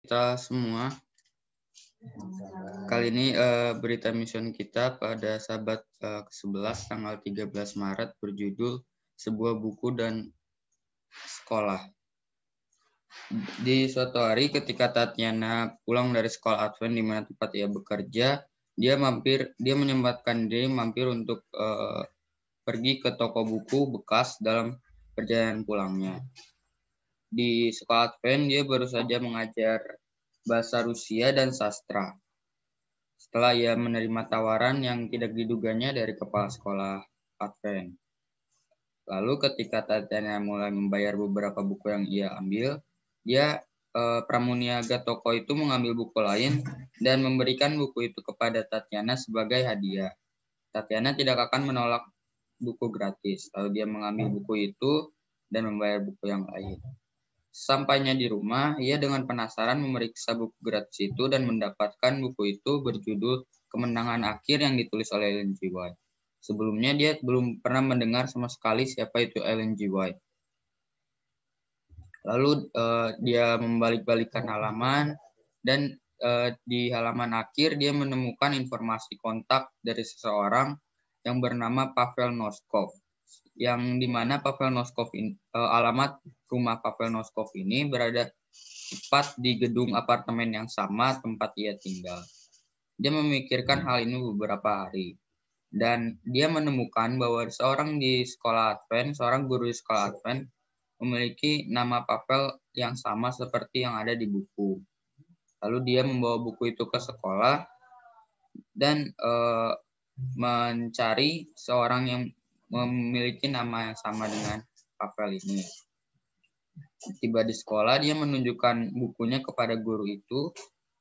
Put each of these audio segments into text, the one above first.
kita semua. Kali ini berita mission kita pada Sabat ke-11 tanggal 13 Maret berjudul Sebuah Buku dan Sekolah. Di suatu hari ketika Tatiana pulang dari sekolah Advent di mana tempat ia bekerja, dia menyempatkan diri mampir untuk pergi ke toko buku bekas dalam perjalanan pulangnya. Di sekolah Advent dia baru saja mengajar bahasa Rusia dan sastra. Setelah ia menerima tawaran yang tidak diduganya dari kepala sekolah Advent. Lalu ketika Tatiana mulai membayar beberapa buku yang ia ambil, pramuniaga toko itu mengambil buku lain dan memberikan buku itu kepada Tatiana sebagai hadiah. Tatiana tidak akan menolak buku gratis, lalu dia mengambil buku itu dan membayar buku yang lain. Sampainya di rumah, ia dengan penasaran memeriksa buku gratis itu dan mendapatkan buku itu berjudul Kemenangan Akhir yang ditulis oleh Ellen G. White. Sebelumnya dia belum pernah mendengar sama sekali siapa itu Ellen G. White. Lalu dia membalik-balikan halaman dan di halaman akhir dia menemukan informasi kontak dari seseorang yang bernama Pavel Noskov. Yang dimana Pavel Noskov ini, alamat rumah Pavel Noskov ini berada tepat di gedung apartemen yang sama tempat ia tinggal. Dia memikirkan hal ini beberapa hari dan dia menemukan bahwa seorang guru di sekolah Advent memiliki nama Pavel yang sama seperti yang ada di buku. Lalu dia membawa buku itu ke sekolah dan mencari seorang yang memiliki nama yang sama dengan Pavel ini. Tiba di sekolah, dia menunjukkan bukunya kepada guru itu,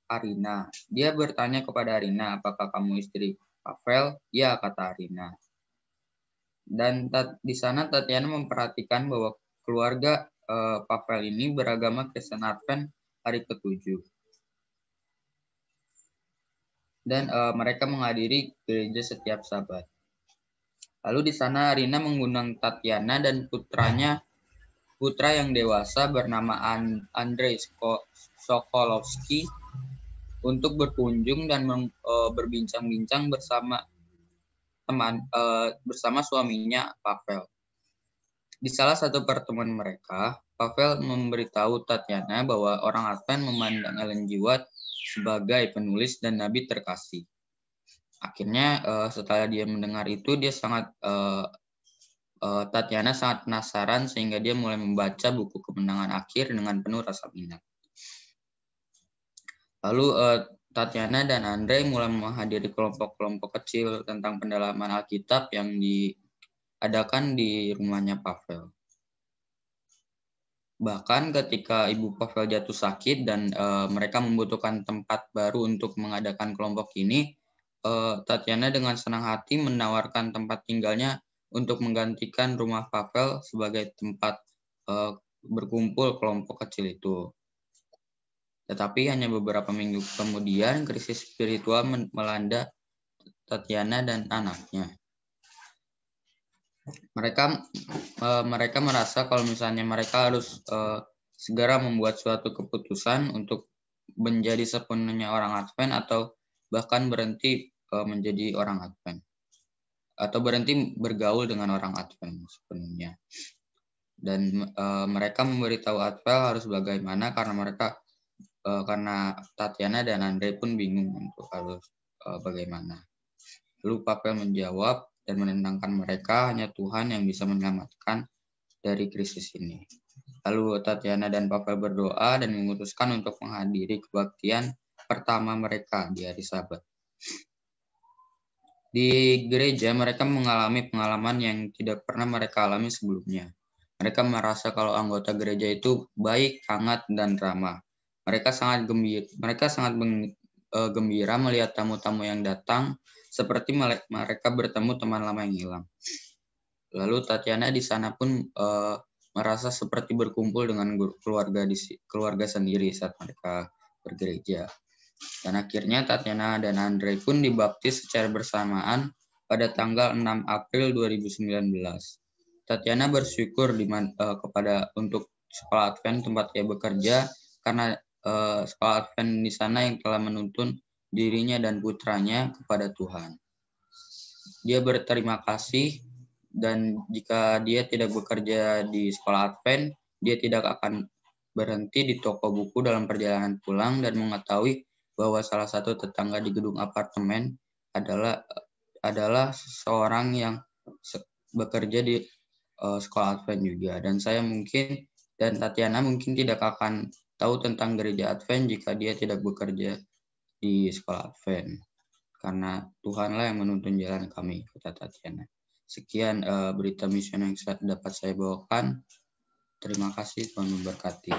Arina. Dia bertanya kepada Arina, apakah kamu istri Pavel? Ya, kata Arina. Dan di sana Tatiana memperhatikan bahwa keluarga Pavel ini beragama Kristen Advent hari ke-7. Dan mereka menghadiri gereja setiap Sabat. Lalu di sana Arina mengundang Tatiana dan putra yang dewasa bernama Andrei Sokolovsky untuk berkunjung dan berbincang-bincang bersama suaminya Pavel. Di salah satu pertemuan mereka, Pavel memberitahu Tatiana bahwa orang Advent memandang Ellen G. White sebagai penulis dan nabi terkasih. Akhirnya setelah dia mendengar itu, Tatiana sangat penasaran sehingga dia mulai membaca buku Kemenangan Akhir dengan penuh rasa minat. Lalu Tatiana dan Andrei mulai menghadiri kelompok-kelompok kecil tentang pendalaman Alkitab yang diadakan di rumahnya Pavel. Bahkan ketika ibu Pavel jatuh sakit dan mereka membutuhkan tempat baru untuk mengadakan kelompok ini, Tatiana dengan senang hati menawarkan tempat tinggalnya untuk menggantikan rumah Pavel sebagai tempat berkumpul kelompok kecil itu. Tetapi hanya beberapa minggu kemudian krisis spiritual melanda Tatiana dan anaknya. Mereka merasa kalau misalnya mereka harus segera membuat suatu keputusan untuk menjadi sepenuhnya orang Advent atau bahkan berhenti menjadi orang Advent atau berhenti bergaul dengan orang Advent sepenuhnya. Dan mereka memberitahu Advent harus bagaimana karena Tatiana dan Andrei pun bingung untuk harus bagaimana. Lalu Pavel menjawab dan menenangkan mereka, hanya Tuhan yang bisa menyelamatkan dari krisis ini. Lalu Tatiana dan Pavel berdoa dan memutuskan untuk menghadiri kebaktian pertama mereka di hari Sabat. Di gereja mereka mengalami pengalaman yang tidak pernah mereka alami sebelumnya. Mereka merasa kalau anggota gereja itu baik, hangat, dan ramah. Mereka sangat gembira melihat tamu-tamu yang datang, seperti mereka bertemu teman lama yang hilang. Lalu Tatiana di sana pun merasa seperti berkumpul dengan keluarga sendiri saat mereka bergereja. Dan akhirnya Tatiana dan Andrei pun dibaptis secara bersamaan pada tanggal 6 April 2019. Tatiana bersyukur untuk sekolah Advent tempat ia bekerja karena sekolah Advent di sana yang telah menuntun dirinya dan putranya kepada Tuhan. Dia berterima kasih, dan jika dia tidak bekerja di sekolah Advent, dia tidak akan berhenti di toko buku dalam perjalanan pulang dan mengetahui bahwa salah satu tetangga di gedung apartemen adalah seseorang yang bekerja di sekolah Advent juga. Dan saya mungkin dan Tatiana mungkin tidak akan tahu tentang gereja Advent jika dia tidak bekerja di sekolah Advent. Karena Tuhanlah yang menuntun jalan kami, kata Tatiana. Sekian berita misi yang dapat saya bawakan. Terima kasih, Tuhan memberkati.